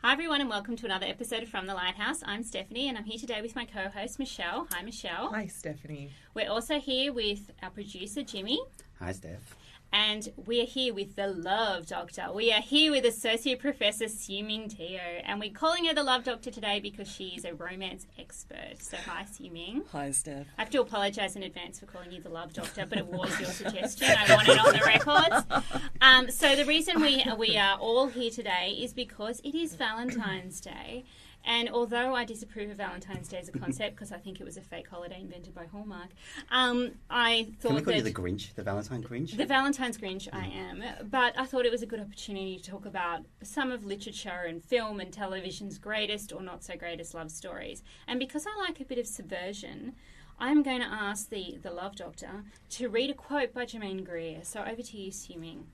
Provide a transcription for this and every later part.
Hi everyone and welcome to another episode of From the Lighthouse. I'm Stephanie and I'm here today with my co-host Michelle. Hi Michelle. Hi Stephanie. We're also here with our producer Jimmy. Hi Steph. And we are here with the Love Doctor. We are here with Associate Professor Hsu-Ming Teo. And we're calling her the Love Doctor today because she's a romance expert. So hi Hsu-Ming. Hi Steph. I have to apologise in advance for calling you the Love Doctor, but it was your suggestion. I want it on the records. So the reason we are all here today is because it is Valentine's Day. And although I disapprove of Valentine's Day as a concept because I think it was a fake holiday invented by Hallmark, I thought Can we call you the Grinch, the Valentine Grinch? The Valentine's Grinch, I am. But I thought it was a good opportunity to talk about some of literature and film and television's greatest or not so greatest love stories. And because I like a bit of subversion, I'm going to ask the Love Doctor to read a quote by Germaine Greer. So over to you, Hsu-Ming.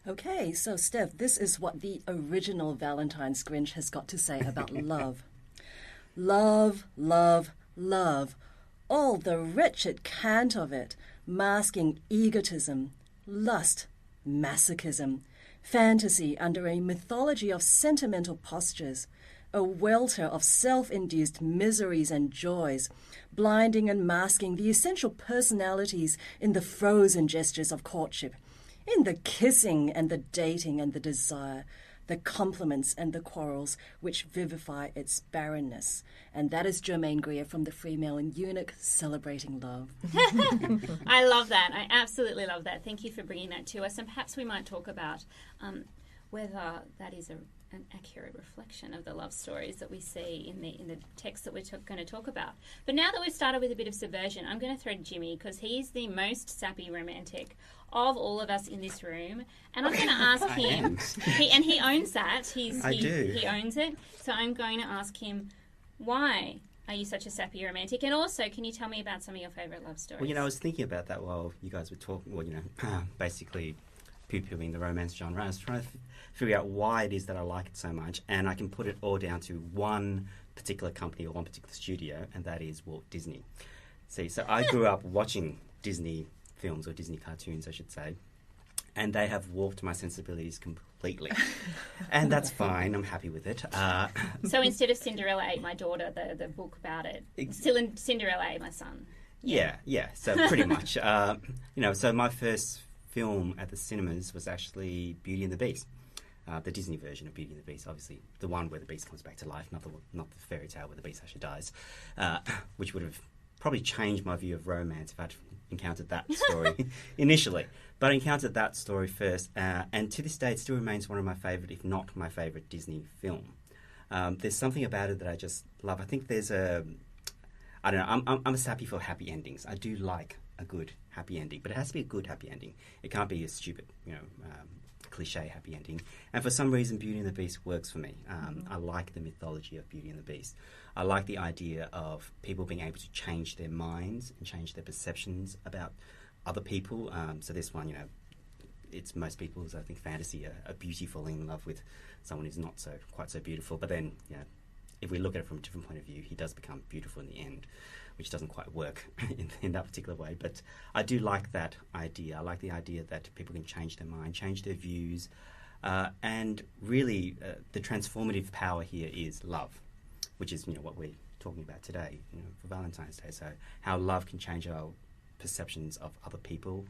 Okay, so Steph, this is what the original Valentine's Grinch has got to say about love. Love, love, love. All the wretched cant of it, masking egotism, lust, masochism, fantasy under a mythology of sentimental postures, a welter of self-induced miseries and joys, blinding and masking the essential personalities in the frozen gestures of courtship, in the kissing and the dating and the desire, the compliments and the quarrels which vivify its barrenness. And that is Germaine Greer from The Female and Eunuch, celebrating love. I love that. I absolutely love that. Thank you for bringing that to us. And perhaps we might talk about whether that is an accurate reflection of the love stories that we see in the text that we're going to talk about. But now that we've started with a bit of subversion, I'm going to throw to Jimmy because he's the most sappy romantic of all of us in this room, and I'm going to ask him. He owns that. He owns it. So I'm going to ask him, why are you such a sappy romantic? And also, can you tell me about some of your favourite love stories? Well, I was thinking about that while you guys were talking. Well, basically poo-pooing the romance genre. I was trying to figure out why it is that I like it so much, and I can put it all down to one particular company or one particular studio, and that is Walt Disney. See, so I grew up watching Disney films, or Disney cartoons, I should say, and they have warped my sensibilities completely. And that's fine. I'm happy with it. So instead of Cinderella Ate My Daughter, the book about it, still in Cinderella Ate My Son. Yeah. So pretty much. So my first film at the cinemas was actually Beauty and the Beast. The Disney version of Beauty and the Beast, obviously the one where the Beast comes back to life, not the fairy tale where the Beast actually dies, which would have probably changed my view of romance if I'd encountered that story initially. But I encountered that story first, and to this day it still remains one of my favourite, if not my favourite Disney film. There's something about it that I just love. I think there's I don't know, I'm a sappy for happy endings. I do like a good happy ending, but it has to be a good happy ending. It can't be a stupid, cliche happy ending. And for some reason, Beauty and the Beast works for me. I like the mythology of Beauty and the Beast. I like the idea of people being able to change their minds and change their perceptions about other people. So this one, it's most people's, I think, fantasy, a beauty falling in love with someone who's not quite so beautiful. But then, if we look at it from a different point of view, he does become beautiful in the end, which doesn't quite work in that particular way. But I do like that idea. I like the idea that people can change their mind, change their views, and really the transformative power here is love, which is what we're talking about today for Valentine's Day. So how love can change our perceptions of other people.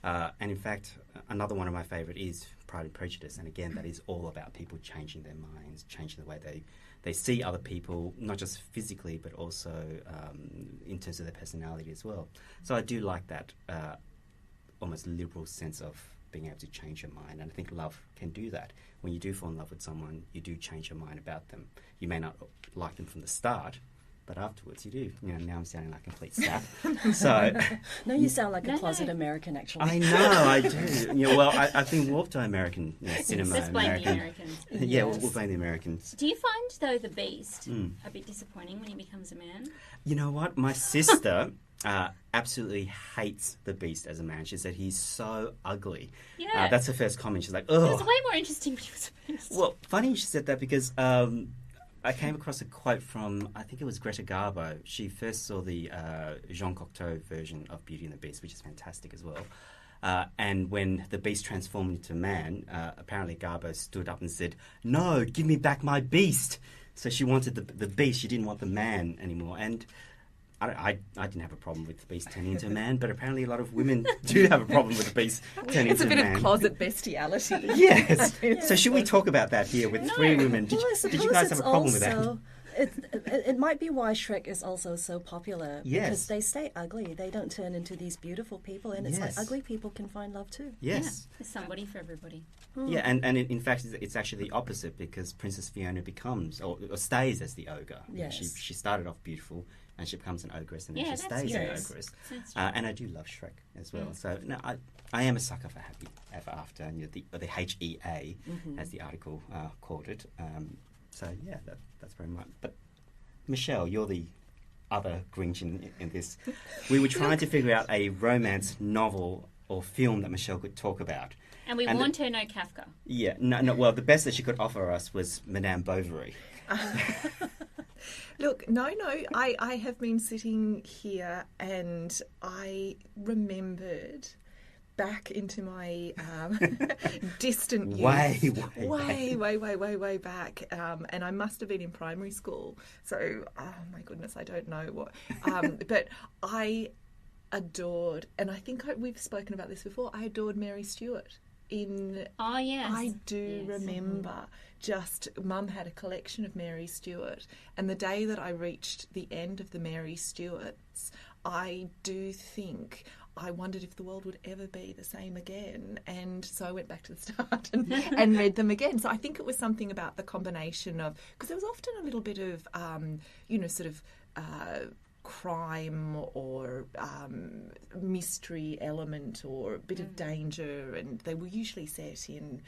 And in fact, another one of my favourite is Pride and Prejudice. And again, that is all about people changing their minds, changing the way they see other people, not just physically, but also in terms of their personality as well. So I do like that almost liberal sense of being able to change your mind. And I think love can do that. When you do fall in love with someone, you do change your mind about them. You may not like them from the start, but afterwards you do. Now I'm sounding like a complete sap. So No, you sound like a closet American, actually. I know, I do. I've been warped by American cinema. Let's blame the Americans. Yeah, we'll blame the Americans. Do you find, though, the Beast a bit disappointing when he becomes a man? You know what? My sister absolutely hates the Beast as a man. She said he's so ugly. Yeah. That's her first comment. She's like, oh. It was way more interesting when he was a Beast. Well, funny she said that because I came across a quote from, I think it was Greta Garbo. She first saw the Jean Cocteau version of Beauty and the Beast, which is fantastic as well. And when the beast transformed into man, apparently Garbo stood up and said, "No, give me back my beast." So she wanted the beast. She didn't want the man anymore. And I didn't have a problem with the beast turning into a man, but apparently a lot of women do have a problem with the beast turning into a man. It's a bit of closet bestiality. Yes. So should we talk about that here with three women? Did you guys have a problem with that? It might be why Shrek is also so popular. Yes. Because they stay ugly. They don't turn into these beautiful people. And it's like ugly people can find love too. Yes. Yeah, there's somebody for everybody. Yeah, and in fact, it's actually the opposite, because Princess Fiona becomes, or stays as the ogre. Yes. She started off beautiful, and she becomes an ogress, and then Yeah, she that's stays an true. ogress. That's true. And I do love Shrek as well. So no, I am a sucker for happy ever after, and the HEA, as the article called it. So yeah, that's very much. But Michelle, you're the other Grinch in this. We were trying to figure out a romance novel or film that Michelle could talk about. And we warned her no Kafka. Yeah, no. Well, the best that she could offer us was Madame Bovary. Look, no, I have been sitting here and I remembered back into my distant youth. Way back. And I must have been in primary school. So, oh my goodness, I don't know what. But I adored, and I think we've spoken about this before, I adored Mary Stuart. Oh, yes. I do remember just Mum had a collection of Mary Stuart, and the day that I reached the end of the Mary Stuarts, I do think I wondered if the world would ever be the same again, and so I went back to the start and read them again. So I think it was something about the combination of, because there was often a little bit of crime or mystery element or a bit of danger, and they were usually set in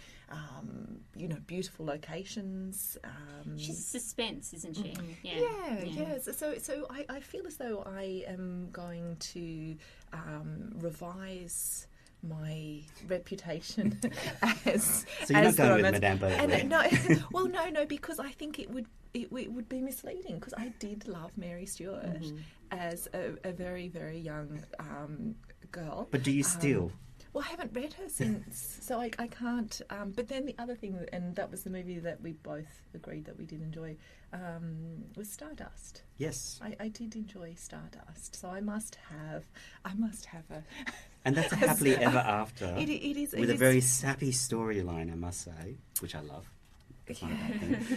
beautiful locations. She's suspense, isn't she? Yeah. So I feel as though I am going to revise my reputation as. So you're not going with Madame Bovary? No, because I think it would be misleading, because I did love Mary Stuart as a very, very young girl. But do you still? Well, I haven't read her since, so I can't. But then the other thing, and that was the movie that we both agreed that we did enjoy, was Stardust. Yes. I did enjoy Stardust, so I must have a. And that's a happily ever after. It is with a very sappy storyline, I must say, which I love.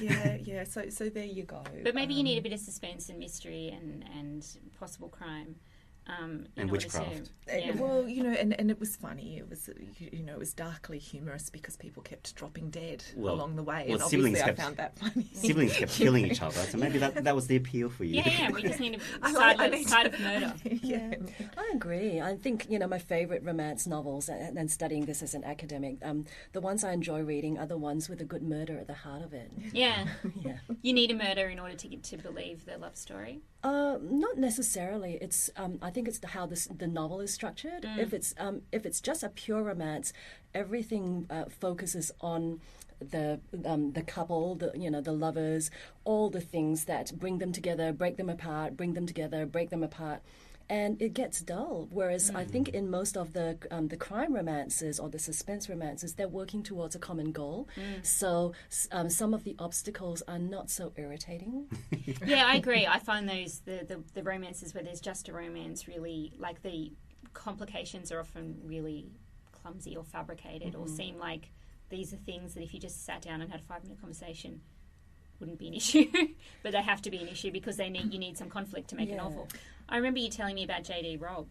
Yeah. So there you go. But maybe you need a bit of suspense and mystery and possible crime. And witchcraft. Well, and it was funny. It was, it was darkly humorous because people kept dropping dead along the way. And obviously I found that funny. Siblings kept killing each other, so maybe that was the appeal for you. Yeah, we just need a side of murder. Yeah, I agree. I think, my favourite romance novels, and studying this as an academic, the ones I enjoy reading are the ones with a good murder at the heart of it. Yeah. Yeah. You need a murder in order to get to believe the love story? Not necessarily. It's I think it's how the novel is structured. If it's just a pure romance, everything focuses on the couple, the lovers, all the things that bring them together, break them apart, bring them together, break them apart. And it gets dull. Whereas I think in most of the crime romances or the suspense romances, they're working towards a common goal. So some of the obstacles are not so irritating. Yeah, I agree. I find those the romances where there's just a romance really, like, the complications are often really clumsy or fabricated, or seem like these are things that if you just sat down and had a 5-minute conversation wouldn't be an issue, but they have to be an issue because you need some conflict to make a novel. I remember you telling me about J.D. Robb.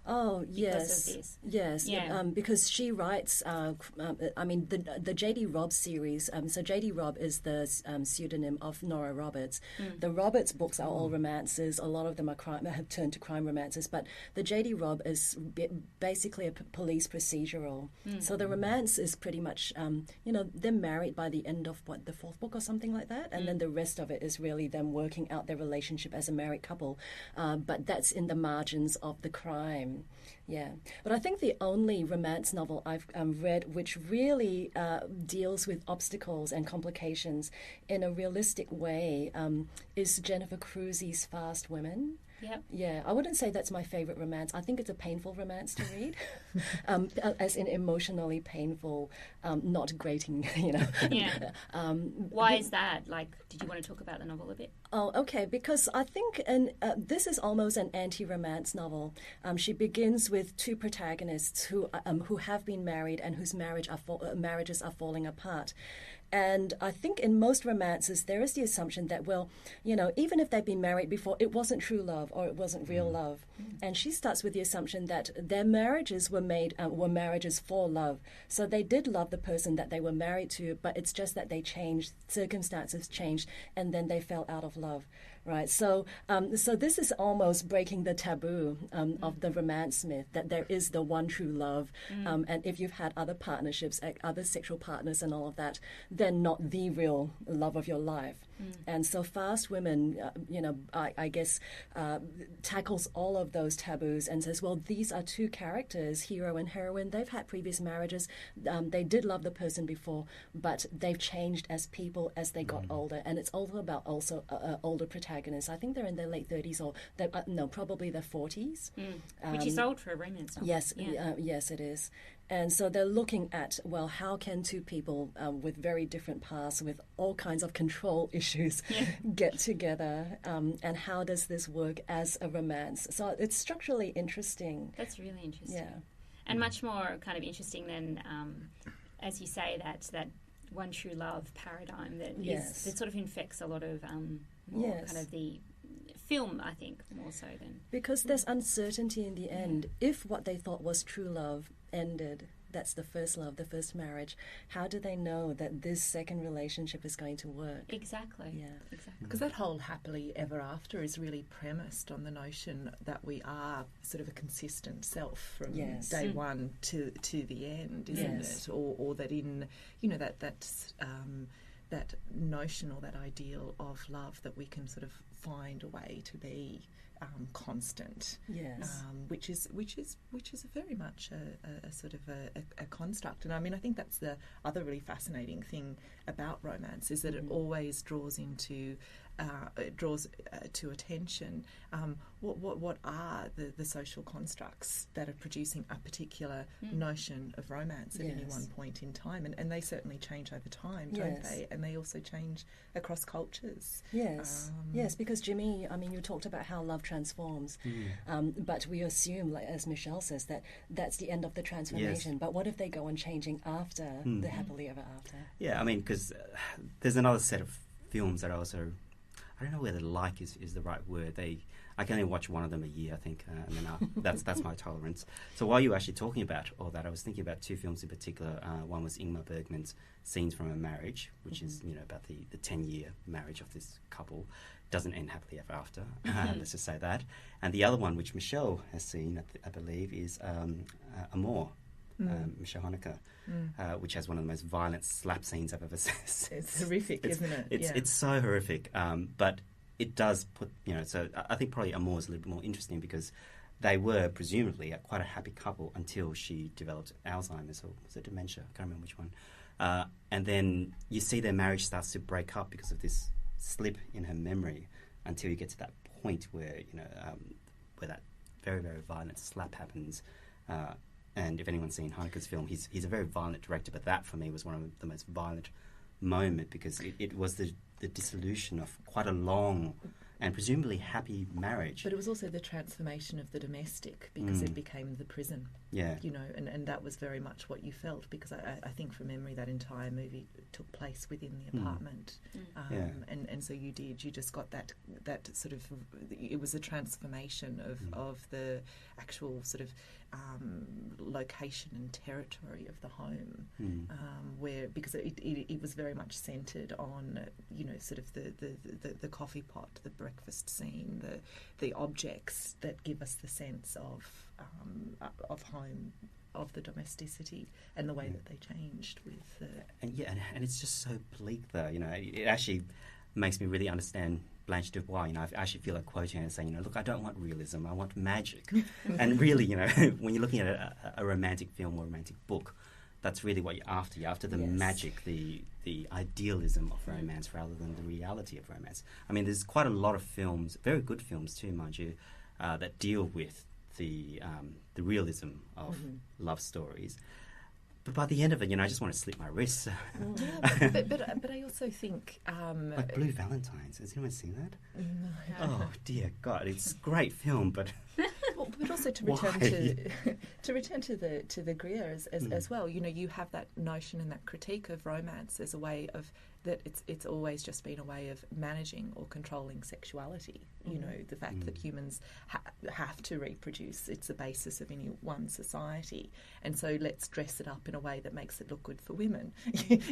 Oh, because of this. Yes. Yeah. Because she writes, the J.D. Robb series, so J.D. Robb is the pseudonym of Nora Roberts. The Roberts books are all romances. A lot of them have turned to crime romances, but the J.D. Robb is basically a police procedural. So the romance is pretty much, they're married by the end of, the 4th book or something like that, and then the rest of it is really them working out their relationship as a married couple. But that's in the margins of the crime. Yeah, but I think the only romance novel I've read which really deals with obstacles and complications in a realistic way is Jennifer Crusoe's Fast Women. Yep. Yeah, I wouldn't say that's my favorite romance. I think it's a painful romance to read, as in emotionally painful, not grating, Yeah. Why is that? Like, did you want to talk about the novel a bit? Oh, okay, because I think this is almost an anti-romance novel. She begins with two protagonists who have been married and whose marriages are falling apart. And I think in most romances, there is the assumption that, well, even if they've been married before, it wasn't true love or it wasn't real love. And she starts with the assumption that their marriages were marriages for love. So they did love the person that they were married to, but it's just that they changed, circumstances changed, and then they fell out of love. Right, so this is almost breaking the taboo of the romance myth that there is the one true love, and if you've had other partnerships, other sexual partners, and all of that, then not the real love of your life. And so Fast Women, I guess, tackles all of those taboos and says, well, these are two characters, hero and heroine. They've had previous marriages. They did love the person before, but they've changed as people as they got older. And it's all about also older protagonists. I think they're in their late 30s or, probably their 40s. Which is old for a romance novel. Yes, yes, it is. And so they're looking at, well, how can two people with very different pasts, with all kinds of control issues, get together? And how does this work as a romance? So it's structurally interesting. That's really interesting. Yeah. And much more kind of interesting than, as you say, that one true love paradigm that that sort of infects a lot of more kind of the film, I think, more so than... Because there's uncertainty in the end. If what they thought was true love ended, that's the first love, the first marriage, how do they know that this second relationship is going to work? Exactly. Yeah. Exactly. Because that whole happily ever after is really premised on the notion that we are sort of a consistent self from day one to the end, isn't it? Or that in, that notion or that ideal of love that we can sort of find a way to be constant, which is very much a sort of a construct. And I mean, I think that's the other really fascinating thing about romance is that it always draws into to attention what are the social constructs that are producing a particular notion of romance at any one point in time, and they certainly change over time, don't they? And they also change across cultures. Yes, because Jimmy, I mean, you talked about how love transforms, but we assume, like, as Michelle says, that that's the end of the transformation. But what if they go on changing after the happily ever after? Yeah, I mean, because there's another set of films that are also, I don't know whether like is the right word. I can only watch one of them a year, I think, and then that's my tolerance. So while you were actually talking about all that, I was thinking about two films in particular. One was Ingmar Bergman's Scenes from a Marriage, which is about the 10-year marriage of this couple. Doesn't end happily ever after, let's just say that. And the other one, which Michelle has seen, I believe, is Amour. Michelle Haneke, which has one of the most violent slap scenes I've ever seen. It's horrific, isn't it? It's so horrific, but it does put, so I think probably Amour is a little bit more interesting because they were presumably quite a happy couple until she developed Alzheimer's, or was it dementia? I can't remember which one. And then you see their marriage starts to break up because of this slip in her memory until you get to that point where, where that very, very violent slap happens. And if anyone's seen Haneke's film, he's a very violent director, but that for me was one of the most violent moment because it was the dissolution of quite a long and presumably happy marriage. But it was also the transformation of the domestic because it became the prison. Yeah. And that was very much what you felt because I think from memory that entire movie took place within the apartment. And so you just got that sort of, it was a transformation of the actual sort of location and territory of the home, where because it was very much centred on sort of the coffee pot, the breakfast scene, the objects that give us the sense of home, of the domesticity, and the way that they changed with and it's just so bleak though. It actually makes me really understand Blanche Dubois. I actually feel like quoting her and saying, look, I don't want realism, I want magic. And really, when you're looking at a romantic film or a romantic book, that's really what you're after. You're after the Yes. magic, the idealism of romance rather than the reality of romance. I mean, there's quite a lot of films, very good films too, mind you, that deal with the realism of love stories. But by the end of it, I just want to slip my wrists. But I also think Like Blue Valentines. Has anyone seen that? no. Oh dear God, it's a great film, but But also to Why? return to the Greer as well. You have that notion and that critique of romance as a way of that it's always just been a way of managing or controlling sexuality. The fact that humans have to reproduce, it's the basis of any one society, and so let's dress it up in a way that makes it look good for women.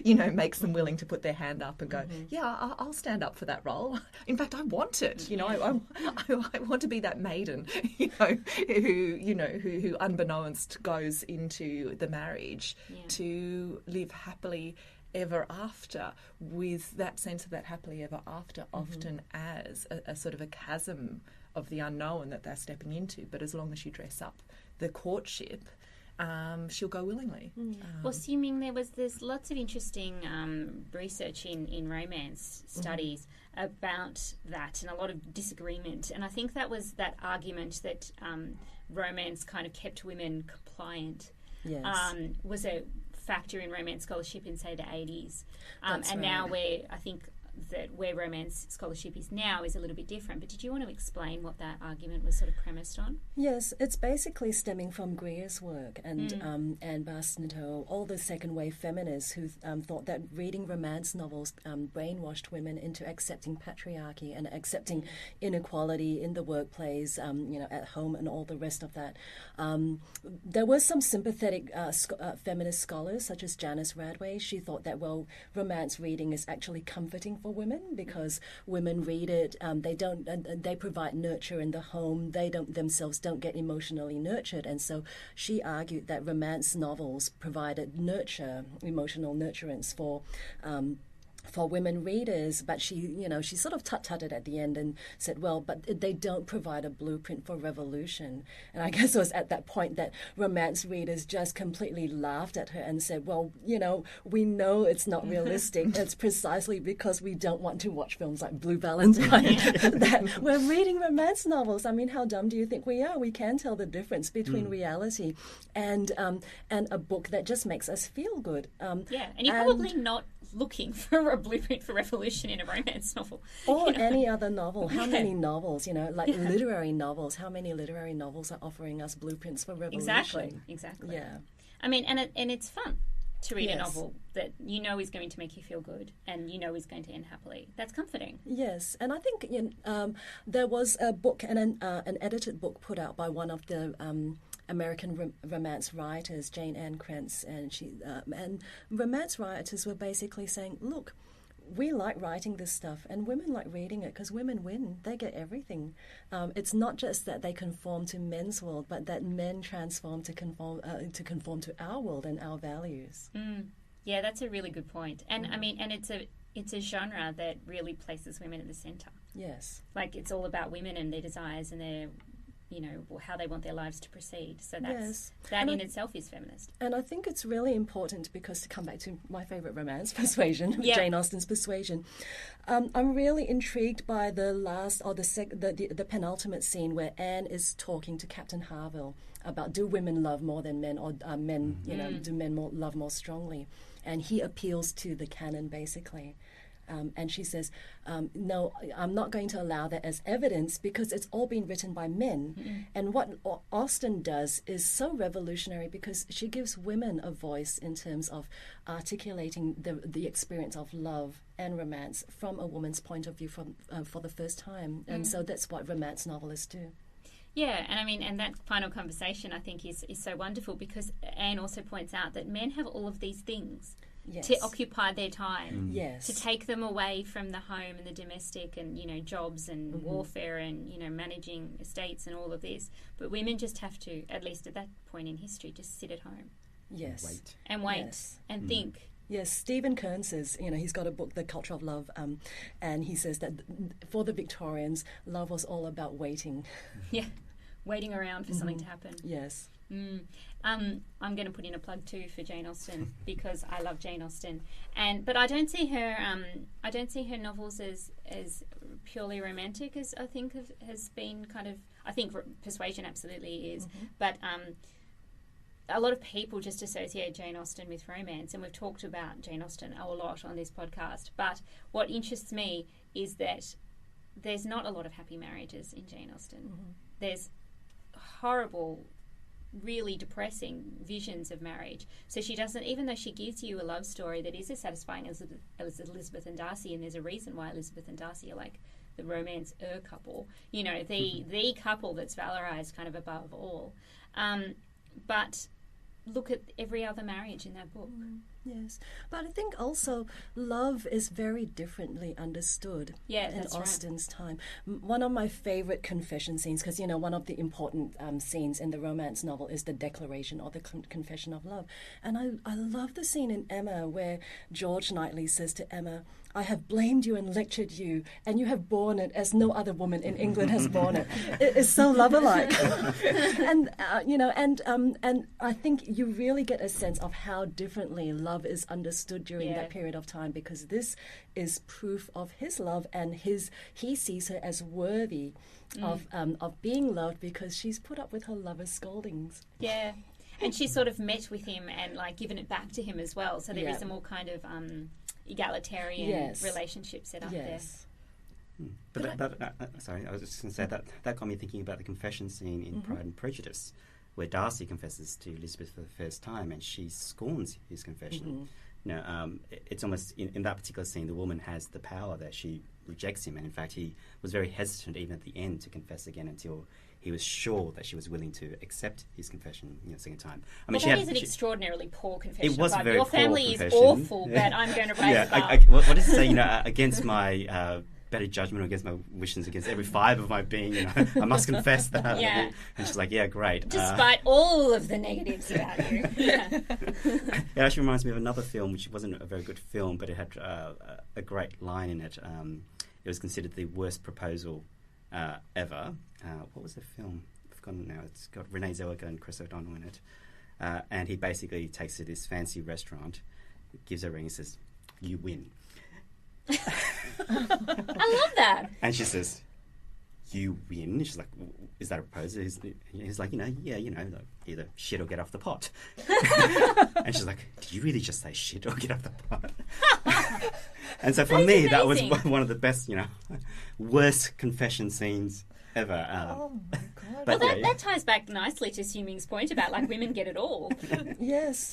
Makes them willing to put their hand up and go, yeah, I'll stand up for that role. In fact, I want it. I want to be that maiden. Who unbeknownst goes into the marriage to live happily ever after, with that sense of that happily ever after often as a sort of a chasm of the unknown that they're stepping into. But as long as you dress up the courtship, she'll go willingly. Well, Hsu-Ming, there's lots of interesting research in romance studies about that, and a lot of disagreement. And I think that was that argument that romance kind of kept women compliant. Yes. Was a factor in romance scholarship in, say, the 80s. That's and right. now I think that where romance scholarship is now is a little bit different. But did you want to explain what that argument was sort of premised on? Yes, it's basically stemming from Greer's work and Austen, all the second wave feminists who thought that reading romance novels brainwashed women into accepting patriarchy and accepting inequality in the workplace, at home and all the rest of that. There were some sympathetic feminist scholars such as Janice Radway. She thought that, romance reading is actually comforting for women because women read it. They provide nurture in the home. They themselves don't get emotionally nurtured, and so she argued that romance novels provided emotional nurturance for women readers, but she sort of tut-tutted at the end and said, but they don't provide a blueprint for revolution. And I guess it was at that point that romance readers just completely laughed at her and said, we know it's not realistic. It's precisely because we don't want to watch films like Blue Valentine that we're reading romance novels. I mean, how dumb do you think we are? We can tell the difference between reality and a book that just makes us feel good. And you're probably not looking for a blueprint for revolution in a romance novel. Or any other novel. How many novels, literary novels, how many literary novels are offering us blueprints for revolution? Exactly. Yeah. I mean, and it's fun to read a Yes. novel that is going to make you feel good and is going to end happily. That's comforting. Yes, and I think there was a book and an edited book put out by one of the American romance writers, Jane Ann Krantz, and romance writers were basically saying, look, we like writing this stuff and women like reading it because women win. They get everything. It's not just that they conform to men's world, but that men transform to conform to our world and our values. Yeah, that's a really good point. And I mean, and it's a genre that really places women at the centre. Yes. Like, it's all about women and their desires and their how they want their lives to proceed. So that in itself is feminist. And I think it's really important because, to come back to my favourite romance, Persuasion, Yep. Jane Austen's Persuasion, I'm really intrigued by the last or the penultimate scene where Anne is talking to Captain Harville about, do women love more than men, or men, do men love more strongly? And he appeals to the canon, basically. And she says, no, I'm not going to allow that as evidence because it's all been written by men. And what Austen does is so revolutionary because she gives women a voice in terms of articulating the experience of love and romance from a woman's point of view for the first time. And so that's what romance novelists do. Yeah, and I mean, and that final conversation I think is so wonderful because Anne also points out that men have all of these things. Yes. To occupy their time, Yes. to take them away from the home and the domestic and, jobs and warfare and, managing estates and all of this. But women just have to, at least at that point in history, just sit at home. Yes. Wait Yes. and think. Yes, Stephen Kern says, he's got a book, The Culture of Love, and he says that for the Victorians, love was all about waiting. Yeah, waiting around for something to happen. Yes. I'm going to put in a plug too for Jane Austen because I love Jane Austen, but I don't see her novels as purely romantic as I think has been kind of. I think Persuasion absolutely is, but a lot of people just associate Jane Austen with romance, and we've talked about Jane Austen a lot on this podcast. But what interests me is that there's not a lot of happy marriages in Jane Austen. There's horrible, really depressing visions of marriage. So she doesn't, even though she gives you a love story that is as satisfying as Elizabeth and Darcy, and there's a reason why Elizabeth and Darcy are like the romance-er couple, you know, the couple that's valorized kind of above all. But look at every other marriage in that book. Yes, but I think also love is very differently understood in Austen's time. One of my favorite confession scenes, because, you know, one of the important scenes in the romance novel is the declaration or the confession of love. And I love the scene in Emma where George Knightley says to Emma, "I have blamed you and lectured you, and you have borne it as no other woman in England has borne it." It is so lover-like. And, you know, and I think you really get a sense of how differently love is understood during that period of time, because this is proof of his love, and he sees her as worthy of being loved because she's put up with her lover's scoldings. Yeah. And she's sort of met with him and like given it back to him as well. So there is a more kind of egalitarian relationship set up there. But sorry, I was just going to say that got me thinking about the confession scene in Pride and Prejudice, where Darcy confesses to Elizabeth for the first time, and she scorns his confession. You know, it's almost in that particular scene, the woman has the power that she rejects him, and in fact, he was very hesitant even at the end to confess again until he was sure that she was willing to accept his confession, you know, second time. I mean, that is an extraordinarily poor confession. It was a very Your poor family confession. is awful, but I'm going to raise the bar. What does it say? You know, against my better judgment, or against my wishes, against every fibre of my being, you know, I must confess that. Yeah. And she's like, "Yeah, great." Despite all of the negatives about you. It actually reminds me of another film, which wasn't a very good film, but it had a great line in it. It was considered the worst proposal ever. What was the film? I've forgotten now. It's got Renee Zellweger and Chris O'Donnell in it. And he basically takes her to this fancy restaurant, gives her a ring and says, "You win." I love that. And she says, "You win?" She's like, "Is that a proposal?" He's like, like, either shit or get off the pot. And she's like, "Did you really just say shit or get off the pot?" And so for me, that was one of the best, worst confession scenes ever. Oh my God. But well, that ties back nicely to Hsu-Ming's point about like women get it all. Yes.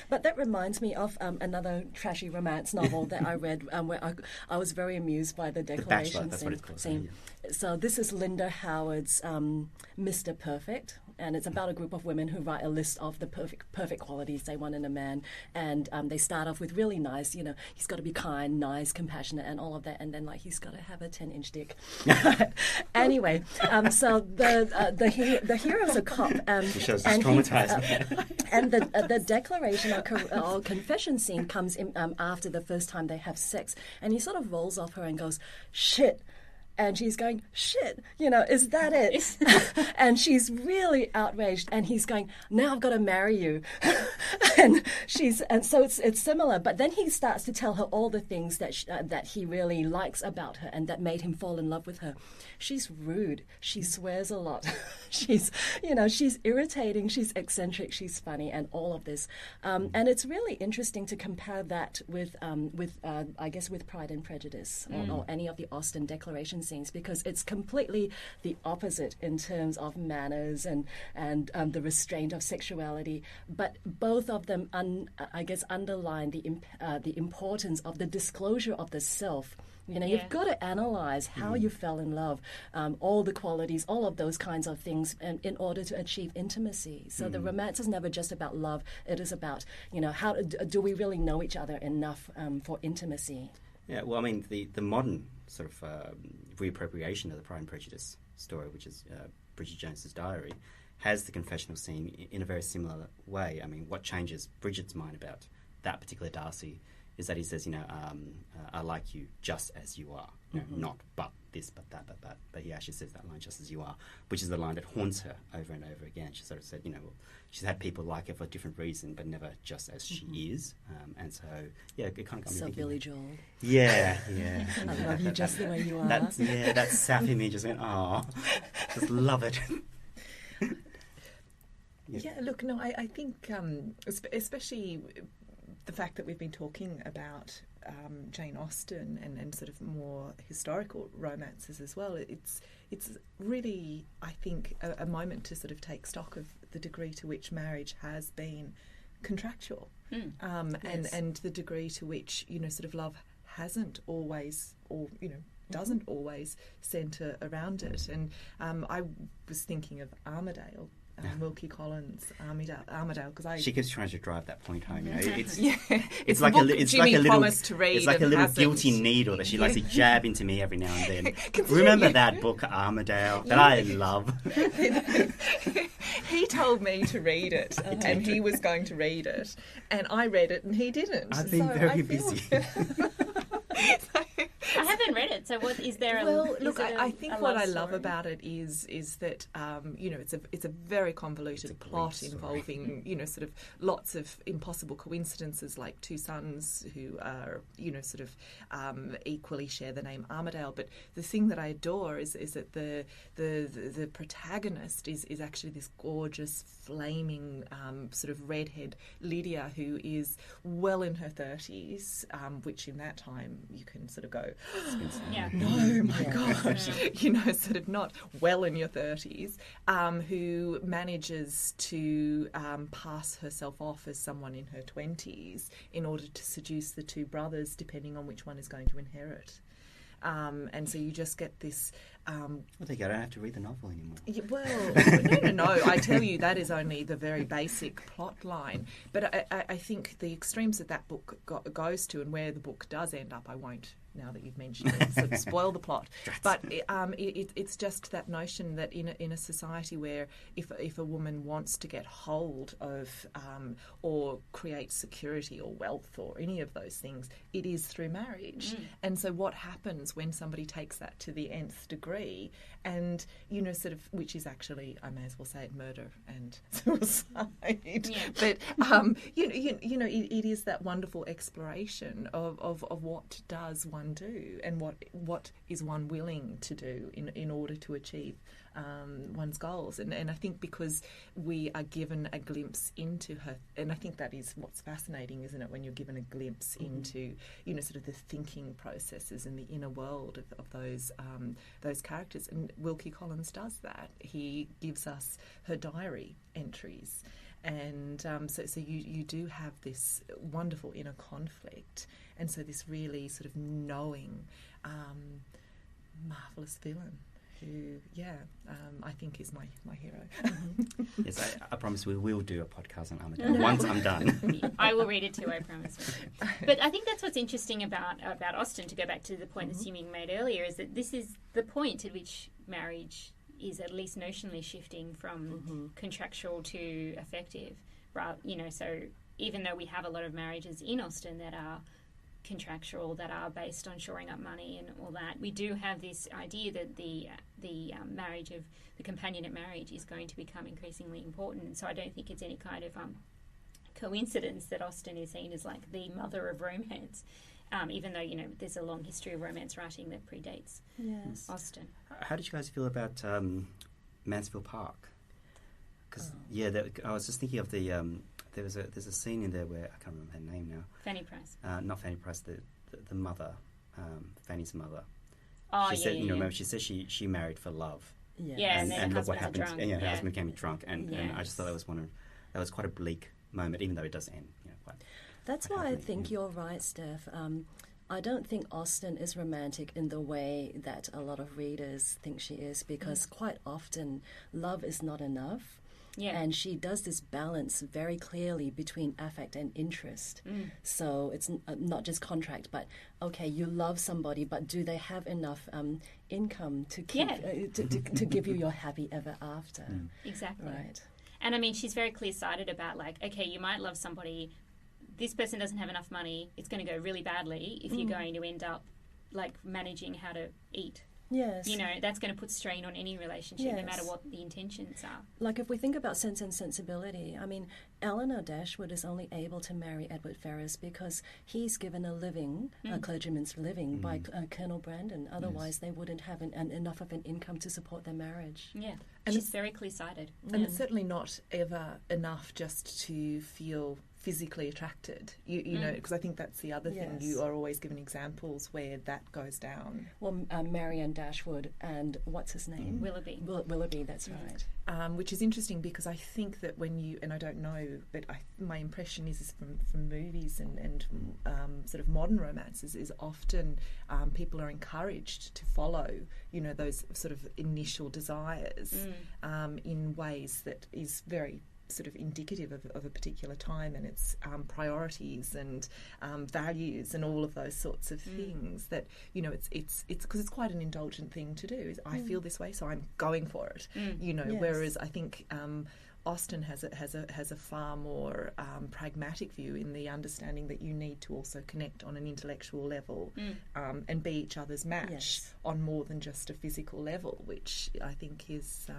But that reminds me of another trashy romance novel that I read where I was very amused by the declaration that's what it's called. scene. So this is Linda Howard's Mr. Perfect, and it's about a group of women who write a list of the perfect qualities they want in a man, and they start off with really nice, he's got to be kind, nice, compassionate, and all of that, and then like he's got to have a 10-inch dick. Anyway, so the hero's a cop, and traumatized. And the declaration or confession scene comes in after the first time they have sex, and he sort of rolls off her and goes, "Shit." And she's going, "Shit, is that it?" And she's really outraged. And he's going, "Now I've got to marry you." and so it's similar. But then he starts to tell her all the things that he really likes about her and that made him fall in love with her. She's rude. She swears a lot. She's irritating. She's eccentric. She's funny, and all of this. And it's really interesting to compare that with I guess with Pride and Prejudice or any of the Austen declaration scenes, because it's completely the opposite in terms of manners and the restraint of sexuality. But both of them, I guess, underline the importance of the disclosure of the self. You've got to analyze how you fell in love, all the qualities, all of those kinds of things, in order to achieve intimacy. So the romance is never just about love. It is about, how do we really know each other enough for intimacy? Yeah, well, I mean, the modern sort of reappropriation of the Pride and Prejudice story, which is Bridget Jones's Diary, has the confessional scene in a very similar way. I mean, what changes Bridget's mind about that particular Darcy is that he says, I like you just as you are, not but this, but that, but he actually says that line, just as you are, which is the line that haunts her over and over again. She sort of said, she's had people like her for a different reason, but never just as she is. And so, yeah, it kind of got me So thinking. Billy Joel. Yeah. I love you just the way you are. That sap in me just went, just love it. Yeah, look, no, I think especially the fact that we've been talking about Jane Austen and sort of more historical romances as well, it's really, I think, a moment to sort of take stock of the degree to which marriage has been contractual, and the degree to which, sort of love hasn't always, or, doesn't always centre around it. And I was thinking of Armadale. Wilkie Collins, Armadale, because she keeps trying to drive that point home. It's it's like a little, it's like a little guilty needle that she likes to jab into me every now and then. Remember that book, Armadale, that I love. He told me to read it, and he was going to read it, and I read it, and he didn't. I've been very busy. I haven't read it, so what is there? I think what I love about it is that it's a very convoluted plot involving sort of lots of impossible coincidences, like two sons who are sort of equally share the name Armadale. But the thing that I adore is that the protagonist is actually this gorgeous, flaming sort of redhead Lydia, who is well in her 30s, which in that time you can sort of go, no, my gosh, sort of not well in your 30s, who manages to pass herself off as someone in her 20s in order to seduce the two brothers, depending on which one is going to inherit. And so you just get this... Well, there you go. I don't have to read the novel anymore. Yeah, well, no. I tell you, that is only the very basic plot line. But I think the extremes that book goes to, and where the book does end up, I won't, now that you've mentioned it, sort of spoil the plot. But it's just that notion that in a society where if a woman wants to get hold of or create security or wealth or any of those things, it is through marriage. And so what happens when somebody takes that to the nth degree, and sort of, which is actually, I may as well say it, murder and suicide. But it is that wonderful exploration of what does one do, and what is one willing to do in order to achieve one's goals. And I think because we are given a glimpse into her, and I think that is what's fascinating, isn't it, when you're given a glimpse into sort of the thinking processes and the inner world of those characters. And Wilkie Collins does that. He gives us her diary entries. And so you do have this wonderful inner conflict, and so this really sort of knowing, marvellous villain who, I think is my hero. Yes, I promise we will do a podcast on Armadale once I'm done. I will read it too, I promise. But I think that's what's interesting about Austen, to go back to the point that Hsu-Ming made earlier, is that this is the point at which marriage is at least notionally shifting from contractual to effective. So even though we have a lot of marriages in Austen that are contractual, that are based on shoring up money and all that, we do have this idea that the marriage of the companionate marriage is going to become increasingly important. And so I don't think it's any kind of coincidence that Austen is seen as like the mother of romance, even though there's a long history of romance writing that predates Austen. How did you guys feel about Mansfield Park? Because I was just thinking of the there's a scene in there where I can't remember her name now. Fanny Price. Not Fanny Price. The mother, Fanny's mother. Oh, she said, remember, she said she married for love. Yeah, and then look what happened. Drunk. And, her husband became drunk, and I just thought that was quite a bleak moment, even though it does end. That's why I think you're right, Steph. I don't think Austen is romantic in the way that a lot of readers think she is, because quite often love is not enough. Yeah. And she does this balance very clearly between affect and interest. So it's not just contract, but, okay, you love somebody, but do they have enough income to keep to give you your happy ever after? Exactly. Right. And I mean, she's very clear-sighted about, like, okay, you might love somebody, this person doesn't have enough money, it's going to go really badly if you're going to end up like managing how to eat. Yes. You know, that's going to put strain on any relationship, no Yes. matter what the intentions are. Like if we think about Sense and Sensibility, I mean, Eleanor Dashwood is only able to marry Edward Ferrars because he's given a living, a clergyman's living, by Colonel Brandon. Otherwise, they wouldn't have enough of an income to support their marriage. Yeah, And she's very clear-sighted. And it's certainly not ever enough just to feel physically attracted, you know, because I think that's the other thing. Yes. You are always given examples where that goes down. Well, Marianne Dashwood and what's his name? Willoughby. Willoughby, that's right. Which is interesting because I think that when you, and I don't know, but my impression is from movies and sort of modern romances is often people are encouraged to follow, you know, those sort of initial desires in ways that is very sort of indicative of a particular time and its priorities and values and all of those sorts of things that, you know, it's because it's quite an indulgent thing to do. Is I feel this way, so I'm going for it. You know, Yes. whereas I think Austen has a far more pragmatic view in the understanding that you need to also connect on an intellectual level and be each other's match Yes. on more than just a physical level, which I think is.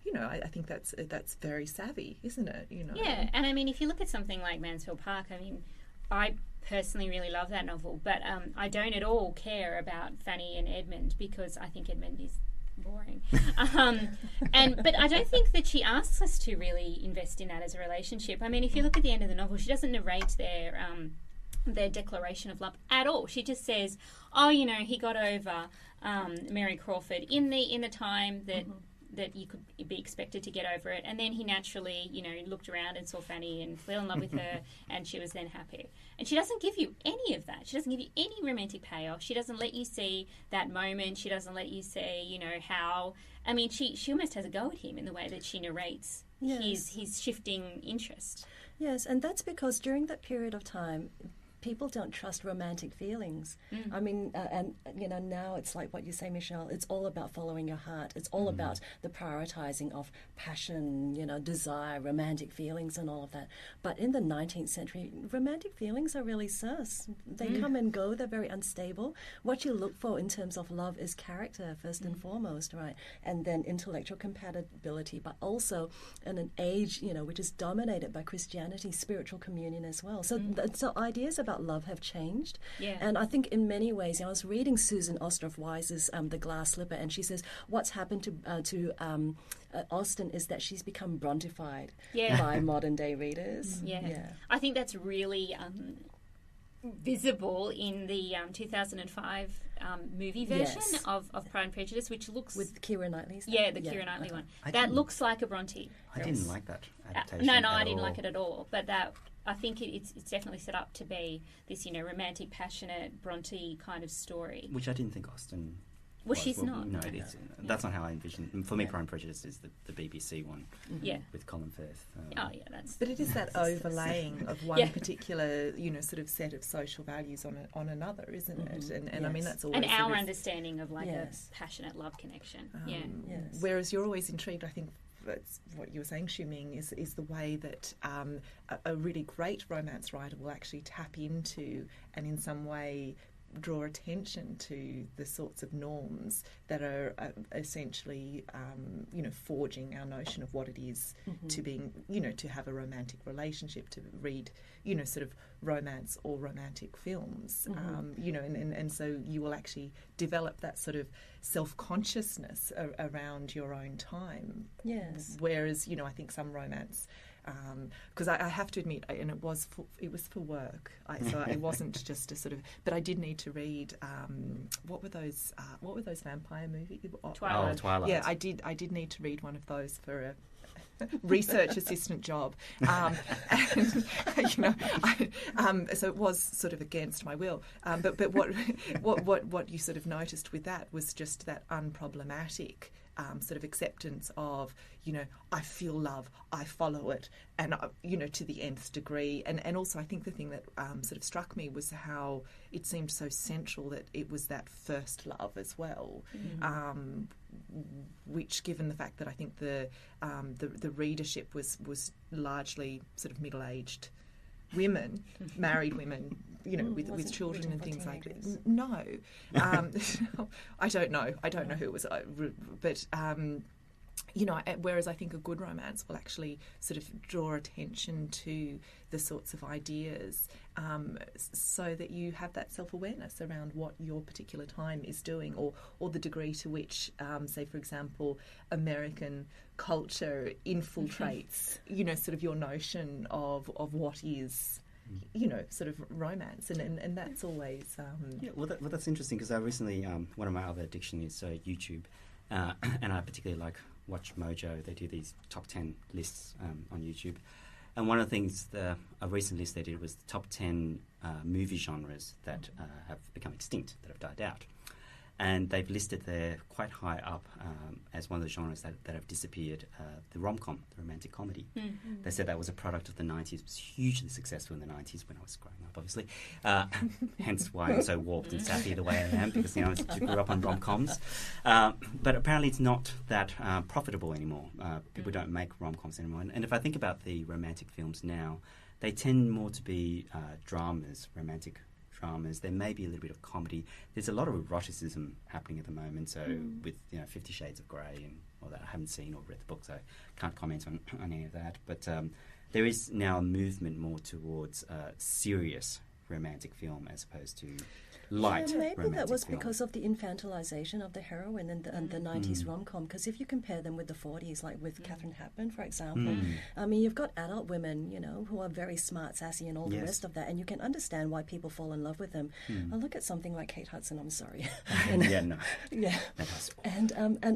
You know, I think that's very savvy, isn't it? You know. Yeah, and I mean, if you look at something like Mansfield Park, I mean, I personally really love that novel, but I don't at all care about Fanny and Edmund because I think Edmund is boring. But I don't think that she asks us to really invest in that as a relationship. I mean, if you look at the end of the novel, she doesn't narrate their declaration of love at all. She just says, "Oh, you know, he got over Mary Crawford in the time that you could be expected to get over it, and then he naturally, you know, looked around and saw Fanny and fell in love with her, and she was then happy." And she doesn't give you any of that. She doesn't give you any romantic payoff. She doesn't let you see that moment. She doesn't let you see, you know, how. I mean, she almost has a go at him in the way that she narrates his shifting interest. Yes, and that's because during that period of time, people don't trust romantic feelings. I mean, and, you know, now it's like what you say, Michelle, it's all about following your heart. It's all about the prioritizing of passion, you know, desire, romantic feelings and all of that. But in the 19th century, romantic feelings are really sus. They come and go. They're very unstable. What you look for in terms of love is character, first and foremost, right? And then intellectual compatibility, but also in an age, you know, which is dominated by Christianity, spiritual communion as well. So, so ideas about love have changed. Yeah. And I think in many ways, I was reading Susan Ostrov-Wise's The Glass Slipper, and she says what's happened to Austen is that she's become Brontified by modern day readers. Yeah. I think that's really visible in the 2005 movie version of Pride and Prejudice, which looks With Keira Knightley's. the Keira Knightley one. That looks like a Bronte. I didn't like that adaptation. No, at I didn't all. like it at all. But that I think it's definitely set up to be this, you know, romantic, passionate Bronte kind of story. Which I didn't think Austen. Well, she's not. No, it's, that's not how I envision. For me, Pride and Prejudice is the BBC one. Yeah. With Colin Firth. That's. But it is that overlaying of one particular, you know, sort of set of social values on another, isn't it? And I mean, that's always and our sort of, understanding of like a passionate love connection. Whereas you're always intrigued, I think. That's what you were saying, Hsu-Ming, is the way that a really great romance writer will actually tap into and in some way draw attention to the sorts of norms that are essentially, you know, forging our notion of what it is to being, you know, to have a romantic relationship, to read, you know, sort of romance or romantic films, you know, and so you will actually develop that sort of self-consciousness around your own time. Yes. Whereas, you know, I think some romance, because I have to admit, and it was for work, so it wasn't just a sort of. But I did need to read what were those vampire movies? Twilight. Twilight. Yeah, I did need to read one of those for a research assistant job, and you know, so it was sort of against my will. But what you sort of noticed with that was just that unproblematic sort of acceptance of, you know, I feel love, I follow it, and you know, to the nth degree. And also, I think the thing that sort of struck me was how it seemed so central that it was that first love as well. Which, given the fact that I think the readership was largely sort of middle-aged women, married women, with children and things like that. No. I don't know. I don't know who it was. But, whereas I think a good romance will actually sort of draw attention to the sorts of ideas so that you have that self-awareness around what your particular time is doing or the degree to which, say, for example, American culture infiltrates, sort of your notion of what is sort of romance, and that's always... that's interesting because I recently, one of my other addiction is YouTube, and I particularly like Watch Mojo. They do these top 10 lists on YouTube, and one of the things, a recent list they did was the top 10 movie genres that have become extinct, that have died out. And they've listed there quite high up as one of the genres that have disappeared, the rom-com, the romantic comedy. Mm-hmm. They said that was a product of the 90s. It was hugely successful in the 90s when I was growing up, obviously. Hence why I'm so warped and sappy the way I am, because I grew up on rom-coms. But apparently it's not that profitable anymore. People don't make rom-coms anymore. And if I think about the romantic films now, they tend more to be dramas, romantic dramas. There may be a little bit of comedy. There's a lot of eroticism happening at the moment. So with 50 Shades of Grey and all that, I haven't seen or read the book, so I can't comment on any of that. But there is now a movement more towards serious romantic film as opposed to light maybe that was film. Because of the infantilization of the heroine and the 90s rom-com, because if you compare them with the 40s, like with Catherine Hepburn, for example, I mean, you've got adult women, who are very smart, sassy, and all the rest of that, and you can understand why people fall in love with them. I look at something like Kate Hudson, I'm sorry. And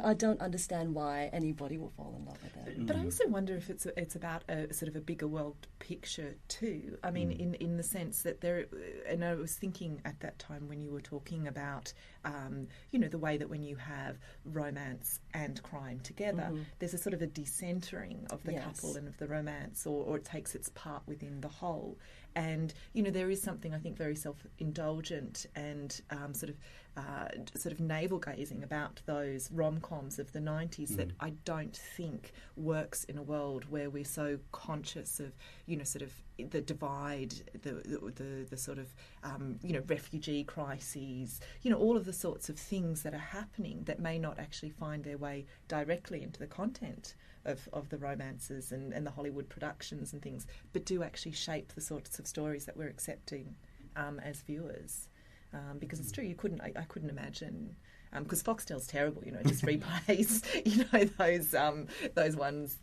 I don't understand why anybody will fall in love with her. But I also wonder if it's about a sort of a bigger world picture too. I mean, in the sense that there, and I was thinking at that time when you were talking about, the way that when you have romance and crime together, there's a sort of a decentering of the couple and of the romance, or it takes its part within the whole. And, there is something, I think, very self-indulgent and sort of navel-gazing about those rom-coms of the 90s that I don't think works in a world where we're so conscious of, sort of the divide, the sort of, refugee crises, all of the sorts of things that are happening that may not actually find their way directly into the content of the romances and the Hollywood productions and things, but do actually shape the sorts of stories that we're accepting as viewers. Because it's true, I couldn't imagine, because Foxtel's terrible, it just replays, those ones,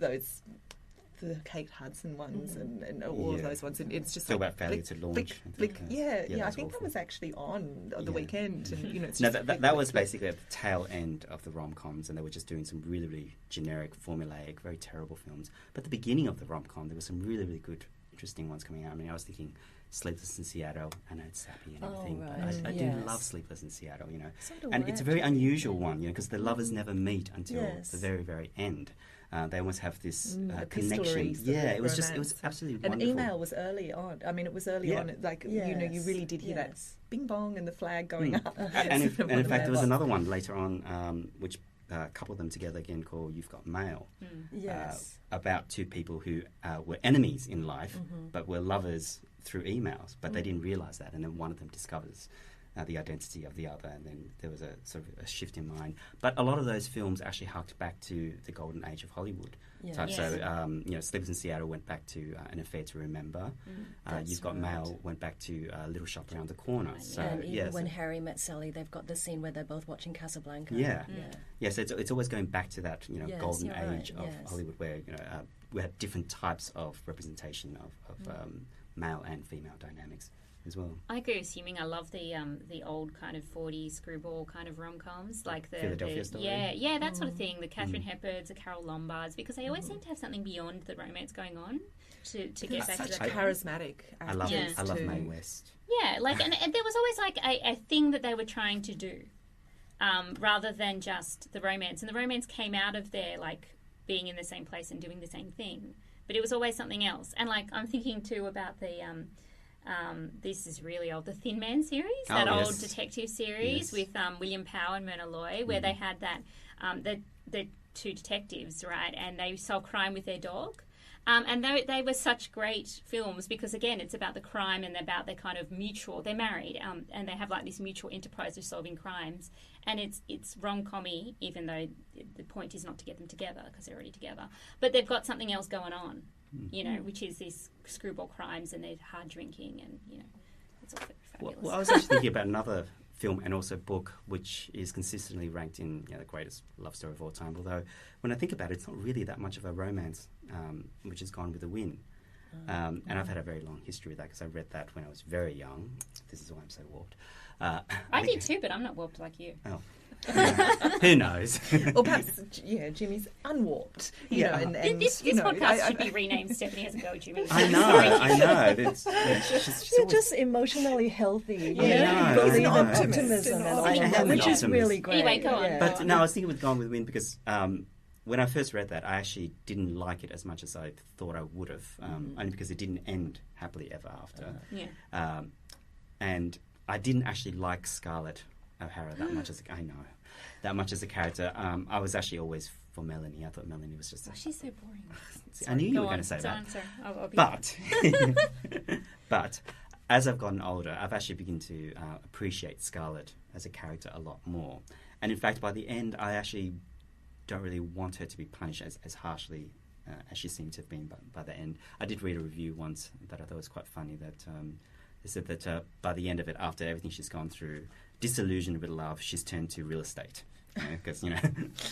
the Kate Hudson ones and all of those ones, and it's just so about failure to launch. I think that was actually on the weekend, and it's no, just that was basically at the tail end of the rom-coms, and they were just doing some really, really generic, formulaic, very terrible films. But at the beginning of the rom-com, there were some really, really good, interesting ones coming out. I mean, I was thinking Sleepless in Seattle. I know it's sappy and everything, but I do love Sleepless in Seattle, So and it's a very unusual one, because the lovers never meet until the very, very end. They almost have this connection. Yeah, it was absolutely wonderful. And email was early on. I mean, it was early on. Like you really did hear that bing bong and the flag going up. And in fact, there was another one later on, which coupled them together again, called You've Got Mail. About two people who were enemies in life, but were lovers through emails, but they didn't realise that, and then one of them discovers the identity of the other, and then there was a sort of a shift in mind. But a lot of those films actually harked back to the golden age of Hollywood. So, Sleepless in Seattle went back to An Affair to Remember. You've Got Mail went back to Little Shop Around the Corner. So, and even when Harry Met Sally, they've got the scene where they're both watching Casablanca. So it's always going back to that golden age of Hollywood, where we had different types of representation of male and female dynamics as well. I agree with Hsu-Ming. I love the old kind of 40s screwball kind of rom-coms, like the Philadelphia Story. That sort of thing. The Catherine Hepburns, the Carol Lombards, because they always seem to have something beyond the romance going on to get back to the charismatic. I love Mae West. Yeah, like and there was always like a thing that they were trying to do, rather than just the romance. And the romance came out of their like being in the same place and doing the same thing, but it was always something else. And like I'm thinking too about the this is really old, the Thin Man series, old detective series with William Powell and Myrna Loy, where they had that the two detectives, right, and they solve crime with their dog. And they were such great films because, again, it's about the crime and about their kind of mutual. They're married, and they have like this mutual enterprise of solving crimes. And it's rom-commy, even though the point is not to get them together because they're already together. But they've got something else going on, which is these screwball crimes and their hard drinking, and it's all fabulous. Well, I was actually thinking about another film and also book which is consistently ranked in the greatest love story of all time, although when I think about it, it's not really that much of a romance, which has Gone with the Wind. And I've had a very long history with that because I read that when I was very young. This is why I'm so warped. I did too, but I'm not warped like you. Oh. Who knows? Or perhaps, Jimmy's unwarped. This podcast should be renamed Stephanie Has a Go, Jimmy. I know. You're just emotionally healthy. Yeah. Believe in Optimist. optimism and all I am that, an which is optimist. really great. Anyway, go on. Yeah. But no, I was thinking with Gone with the Wind because when I first read that, I actually didn't like it as much as I thought I would have, only because it didn't end happily ever after. And I didn't actually like Scarlett O'Hara that much as a character. I was actually always for Melanie. I thought Melanie was just. She's so boring. I knew you were going to say that. I'll be But as I've gotten older, I've actually begun to appreciate Scarlett as a character a lot more. And in fact, by the end, I actually don't really want her to be punished as harshly as she seemed to have been by the end. I did read a review once that I thought was quite funny that they said that by the end of it, after everything she's gone through, disillusioned with love, she's turned to real estate. Because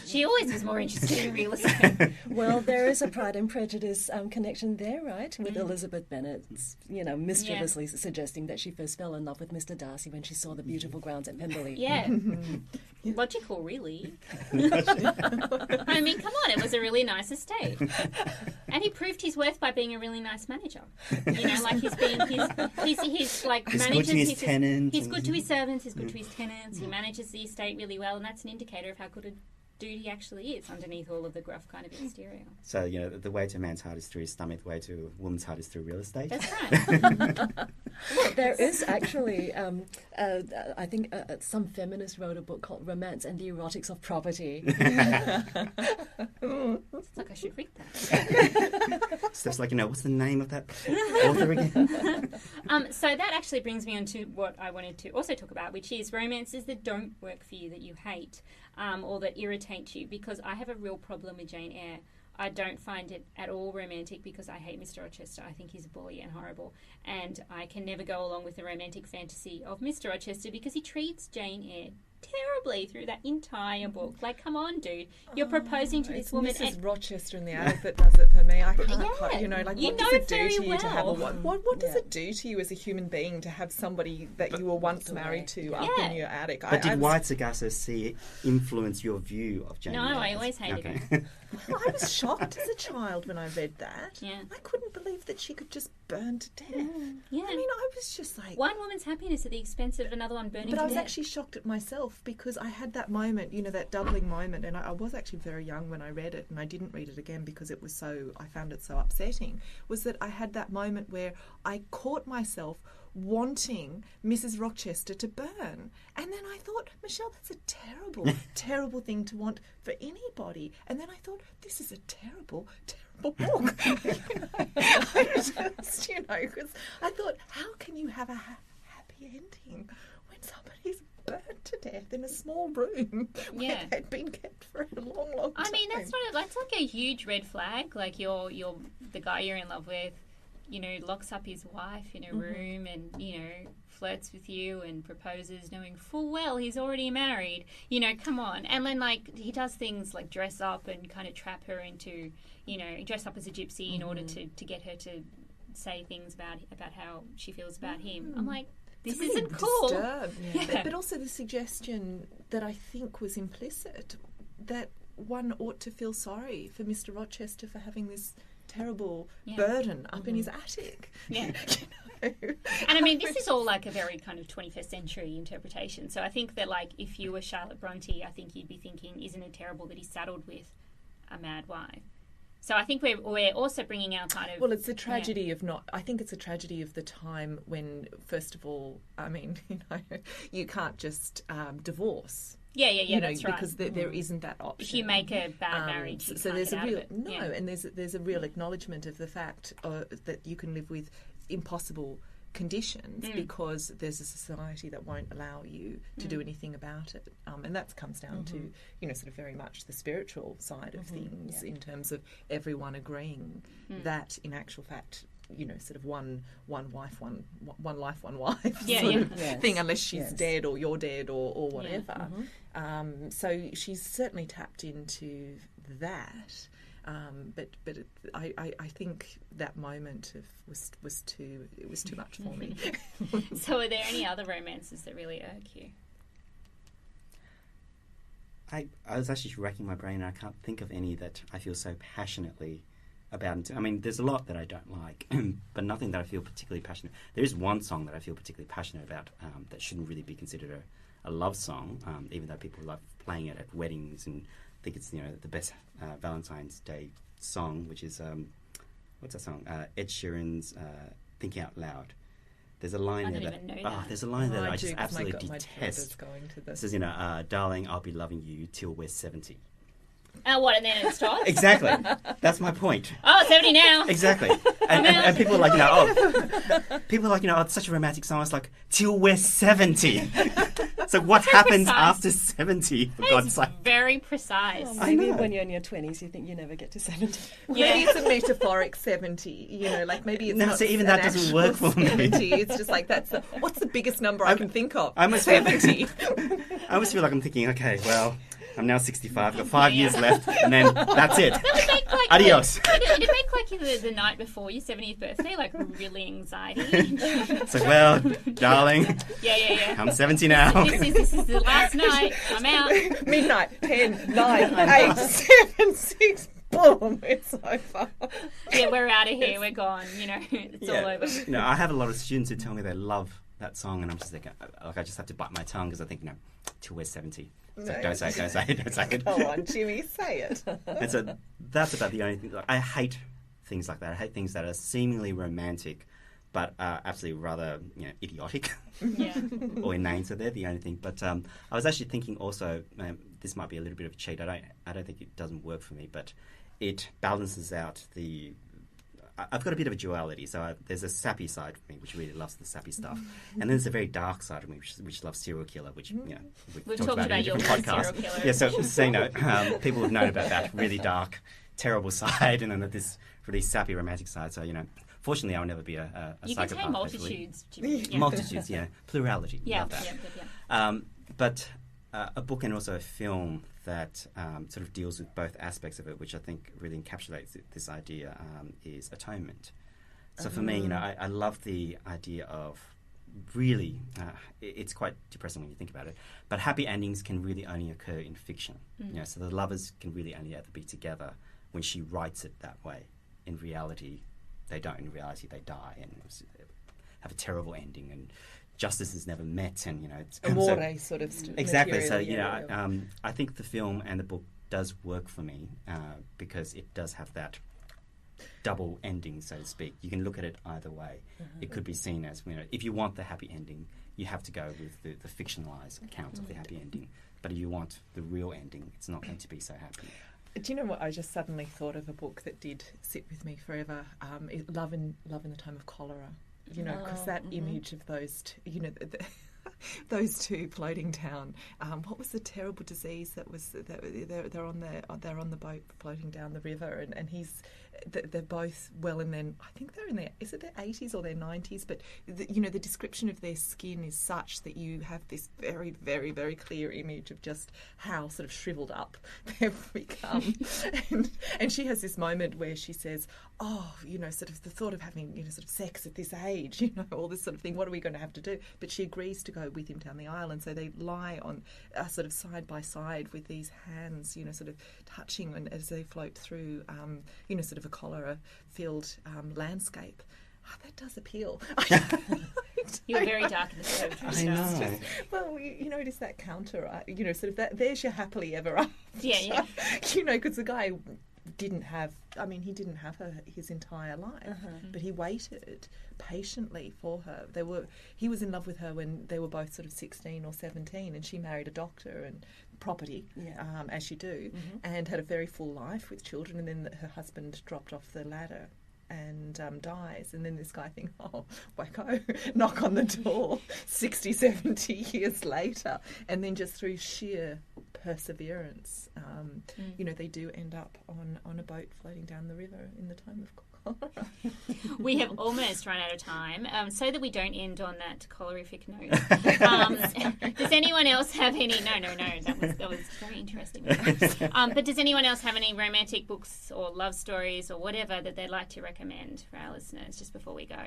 she always was more interested in real estate. Well, there is a Pride and Prejudice connection there, right? With Elizabeth Bennet, mischievously suggesting that she first fell in love with Mr. Darcy when she saw the beautiful grounds at Pemberley. Yeah. Logical, really. I mean, come on, it was a really nice estate. And he proved his worth by being a really nice manager. Like he's like he's manages good to his tenants. He's good to his servants, he's good to his tenants, he manages the estate really well, and that's an indicator of how good a dude he actually is underneath all of the gruff kind of exterior. So, the way to a man's heart is through his stomach, the way to a woman's heart is through real estate. That's right. There is actually, I think some feminist wrote a book called Romance and the Erotics of Property. It's like I should read that. Steph's like, what's the name of that author again? So that actually brings me on to what I wanted to also talk about, which is romances that don't work for you, that you hate, or that irritate you, because I have a real problem with Jane Eyre. I don't find it at all romantic because I hate Mr. Rochester. I think he's a bully and horrible. And I can never go along with the romantic fantasy of Mr. Rochester because he treats Jane Eyre terribly through that entire book. Like, come on, dude. You're proposing to this woman. It's Mrs. Rochester in the attic that does it for me. I can't quite, You what does it do very to you to have a well. what does it do to you as a human being to have somebody that you were once married to up in your attic? But did White Sagassa influence your view of Jane No, Eyre? I always hated okay. her. Well, I was shocked as a child when I read that. Yeah. I couldn't believe that she could just burn to death. Yeah. I mean, I was just like... One woman's happiness at the expense of another one burning to But I death. was actually shocked at myself because I had that moment, that doubling moment, and I was actually very young when I read it, and I didn't read it again because I found it so upsetting, was that I had that moment where I caught myself wanting Mrs. Rochester to burn. And then I thought, Michelle, that's a terrible, terrible thing to want for anybody. And then I thought, this is a terrible, terrible book. Because I thought, how can you have a happy ending when somebody's burnt to death in a small room where they'd been kept for a long, long time? I mean, that's like a huge red flag. Like you're the guy you're in love with, locks up his wife in a room and, flirts with you and proposes knowing full well he's already married. Come on. And then, he does things like dress up and kind of trap her into, dress up as a gypsy in order to get her to say things about how she feels about him. I'm like, this really isn't cool. Disturbed. Yeah. But also the suggestion that I think was implicit that one ought to feel sorry for Mr. Rochester for having this terrible burden up in his attic. Yeah. And I mean, this is all like a very kind of 21st century interpretation. So I think that, if you were Charlotte Bronte, I think you'd be thinking, isn't it terrible that he's saddled with a mad wife? So I think we're also bringing our kind of... Well, it's a tragedy of not... I think it's a tragedy of the time when, first of all, I mean, you can't just divorce That's right. Because there isn't that option. If you make a bad marriage, you so can't there's get a out real of it. and there's a real acknowledgement of the fact that you can live with impossible conditions because there's a society that won't allow you to do anything about it, and that comes down to sort of very much the spiritual side of things in terms of everyone agreeing that in actual fact sort of one life, one wife sort of thing, unless she's dead or you're dead or whatever. So she's certainly tapped into that. But I think that moment was too much for me. So, are there any other romances that really irk you? I was actually racking my brain, and I can't think of any that I feel so passionately about. I mean, there's a lot that I don't like, but nothing that I feel particularly passionate. There is one song that I feel particularly passionate about that shouldn't really be considered a love song, even though people love playing it at weddings and think it's the best Valentine's Day song, which is what's that song? Ed Sheeran's "Thinking Out Loud." There's a line there there's a line there that I just absolutely detest. It says, "Darling, I'll be loving you till we're 70." What, and then it stops? Exactly. That's my point. Oh, 70 now. Exactly. And people are like, it's such a romantic song. It's like, till we're 70. So what happens after 70, for God's sake? Very precise. Well, maybe when you're in your 20s, you think you never get to 70. Maybe it's a metaphoric 70, like maybe it's not so even that doesn't work for 70. me. It's just like, what's the biggest number I can think of? I almost 70. I always feel like I'm thinking, okay, well, I'm now 65, I've got 5 years left, and then that's it. Adios. It'd make like the night before your 70th birthday, like really anxiety. It's like, well, darling, I'm 70 now. This is the last night. I'm out. Midnight, 10, 9, 8, 7, 6, boom, it's over. Yeah, we're out of here. We're gone. It's all over. I have a lot of students who tell me they love that song, and I'm just thinking, I just have to bite my tongue because I think, till we're 70. So don't say it. Come on, Jimmy, say it. And so that's about the only thing. I hate things like that. I hate things that are seemingly romantic, but are absolutely rather idiotic or inane. So they're the only thing. But I was actually thinking also, this might be a little bit of a cheat. I don't think it doesn't work for me, but it balances out the. I've got a bit of a duality, so there's a sappy side of me which really loves the sappy stuff, and then there's a very dark side of me which loves serial killer, which we've talked about in different podcasts. Yeah, so people have known about that really dark, terrible side, and then this really sappy romantic side. So fortunately, I'll never be a you psychopath. You contain multitudes, Jimmy. Multitudes, plurality. Yeah, love that. Yeah. But a book and also a film that sort of deals with both aspects of it, which I think really encapsulates this idea, is atonement. So for me, I love the idea of really, it's quite depressing when you think about it, but happy endings can really only occur in fiction. So the lovers can really only ever be together when she writes it that way. In reality, they don't. In reality, they die and have a terrible ending, and justice is never met, and it's amore sort of exactly. So material, I think the film and the book does work for me because it does have that double ending, so to speak. You can look at it either way. It could be seen as if you want the happy ending, you have to go with the fictionalized account of the happy ending. But if you want the real ending, it's not going to be so happy. Do you know what? I just suddenly thought of a book that did sit with me forever. Love in the Time of Cholera. Because that image of those two, those two floating down. What was the terrible disease that was? They're on the boat floating down the river, and they're both well in their. I think they're in their. Is it their 80s or their 90s? But the description of their skin is such that you have this very, very, very clear image of just how sort of shriveled up they've become. and she has this moment where she says, "Oh, sort of the thought of having sort of sex at this age, all this sort of thing. What are we going to have to do?" But she agrees to go with him down the aisle, and so they lie on sort of side by side with these hands, sort of touching, and as they float through, sort of a cholera-filled landscape. Oh, that does appeal. You're very dark in the poetry. I know. Well, it is that counter, sort of that. There's your happily ever after. Yeah. Because the guy didn't have her his entire life, but he waited patiently for her. He was in love with her when they were both sort of 16 or 17, and she married a doctor and property, as you do, and had a very full life with children, and then her husband dropped off the ladder and dies, and then this guy thinks, oh, wacko, knock on the door 60, 70 years later, and then just through sheer perseverance, they do end up on a boat floating down the river in the time of cholera. We have almost run out of time, so that we don't end on that cholerific note. Does anyone else have any? No, that was very interesting. But does anyone else have any romantic books or love stories or whatever that they'd like to recommend for our listeners just before we go?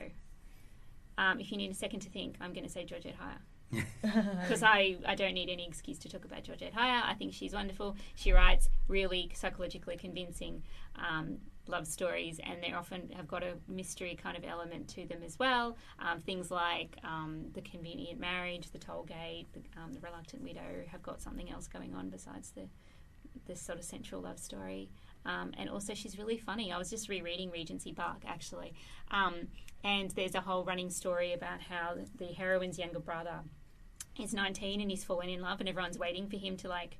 If you need a second to think, I'm going to say Georgette Heyer. Because I don't need any excuse to talk about Georgette Heyer. I think she's wonderful. She writes really psychologically convincing love stories, and they often have got a mystery kind of element to them as well. Things like The Convenient Marriage, The Toll Gate, The Reluctant Widow have got something else going on besides the sort of central love story. And also she's really funny. I was just rereading Regency Bark, actually. And there's a whole running story about how the heroine's younger brother is 19 and he's fallen in love, and everyone's waiting for him to, like,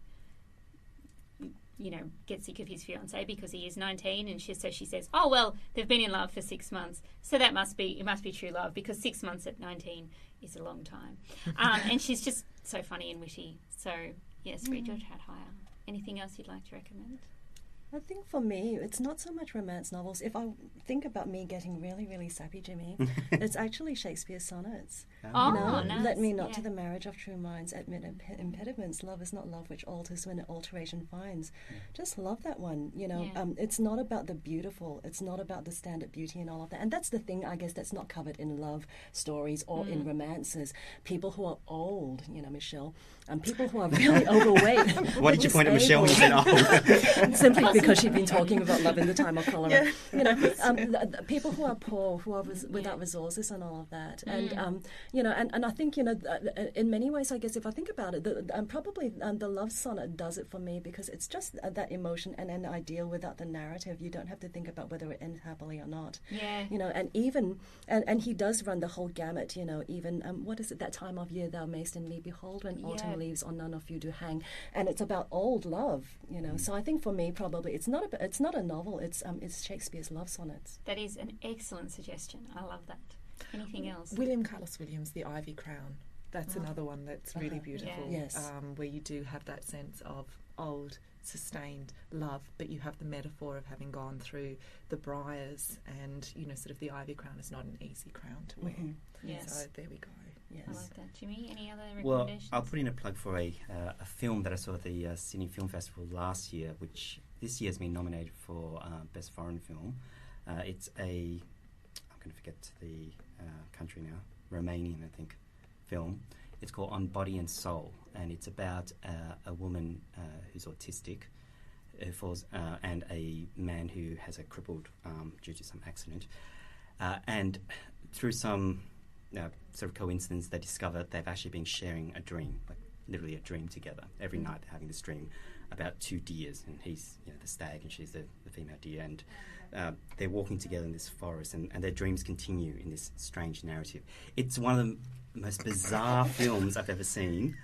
get sick of his fiancée because he is 19, and she says, oh, well, they've been in love for 6 months, so it must be true love, because 6 months at 19 is a long time. And she's just so funny and witty. So, yes, read Georgette Heyer. Anything else you'd like to recommend? I think for me, it's not so much romance novels. If I think about me getting really, really sappy, Jimmy, it's actually Shakespeare's sonnets. Nice. Let me not to the marriage of true minds admit impediments. Love is not love which alters when alteration finds. Just love that one. It's not about the beautiful. It's not about the standard beauty and all of that. And that's the thing, I guess, that's not covered in love stories or in romances. People who are old, Michelle, and people who are really overweight. Why did you point at Michelle when you said old? Simply because she'd been talking about love in the time of cholera. The people who are poor, who are without resources and all of that. And, and I think, in many ways, I guess, if I think about it, probably the love sonnet does it for me, because it's just that emotion and an ideal without the narrative. You don't have to think about whether it ends happily or not. Yeah. And even, and he does run the whole gamut, even, what is it, that time of year thou mayst in me behold when autumn leaves on none of you do hang. And it's about old love, So I think for me, probably, it's not a novel, it's Shakespeare's love sonnets. That is an excellent suggestion. I love that. Anything else? William Carlos Williams, The Ivy Crown. That's another one that's really beautiful. Yeah. Yes. Where you do have that sense of old, sustained love, but you have the metaphor of having gone through the briars, and sort of the ivy crown is not an easy crown to wear. Yes. So there we go. Yes. I like that. Jimmy, any other Well, recommendations? I'll put in a plug for a film that I saw at the Sydney Film Festival last year, which this year has been nominated for Best Foreign Film. It's I'm going to forget the country now, Romanian, I think, film. It's called On Body and Soul, and it's about a woman who's autistic who falls, and a man who has a crippled arm due to some accident. And through some sort of coincidence, they discover they've actually been sharing a dream, like literally a dream together. Every night they're having this dream about two deers, and he's the stag and she's the female deer, and they're walking together in this forest, and their dreams continue in this strange narrative. It's one of the most bizarre films I've ever seen,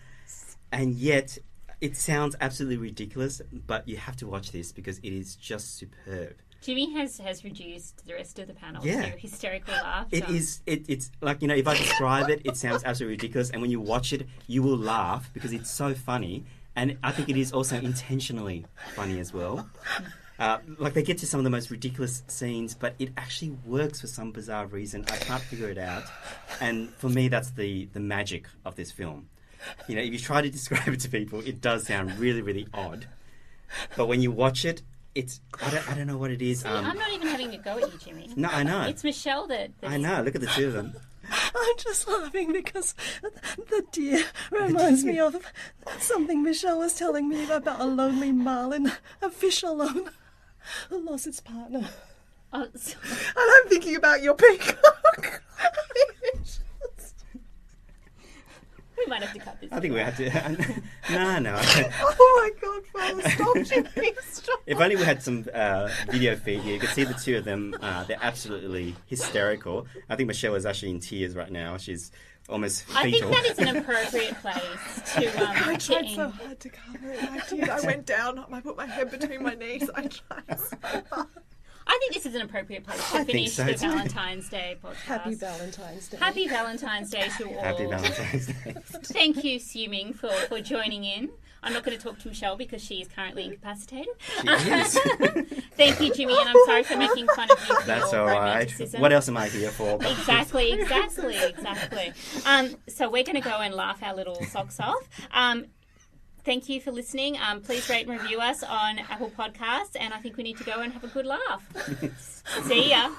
and yet it sounds absolutely ridiculous, but you have to watch this because it is just superb. Jimmy has reduced the rest of the panel Yeah. to hysterical laughter. It's like, if I describe it, it sounds absolutely ridiculous, and when you watch it, you will laugh because it's so funny, and I think it is also intentionally funny as well. Like, they get to some of the most ridiculous scenes, but it actually works for some bizarre reason. I can't figure it out, and for me, that's the magic of this film. If you try to describe it to people, it does sound really, really odd, but when you watch it, I don't know what it is. See, I'm not even having a go at you, Jimmy. No, I know. It's Michelle that I know. Look at the two of them. I'm just laughing because the deer reminds me of something Michelle was telling me about a lonely marlin, a fish alone, who lost its partner. Oh, so, And I'm thinking about your peacock. We might have to cut this. I think we have to. No. Oh my God, Father, stop, Jimmy, stop. If only we had some video feed here. You could see the two of them. They're absolutely hysterical. I think Michelle is actually in tears right now. She's almost fetal. I think that is an appropriate place to. I tried so hard to cover it. I did. I went down. I put my head between my knees. I tried so hard. I think this is an appropriate place to finish so the too. Valentine's Day podcast. Happy Valentine's Day. Happy Valentine's Day to all. Happy Valentine's Day. Thank you, Hsu-Ming, for joining in. I'm not going to talk to Michelle because she is currently incapacitated. She is. Thank you, Jimmy, and I'm sorry for making fun of you for That's your all right. romanticism. What else am I here for? Exactly. So we're going to go and laugh our little socks off. Thank you for listening. Please rate and review us on Apple Podcasts, and I think we need to go and have a good laugh. See ya.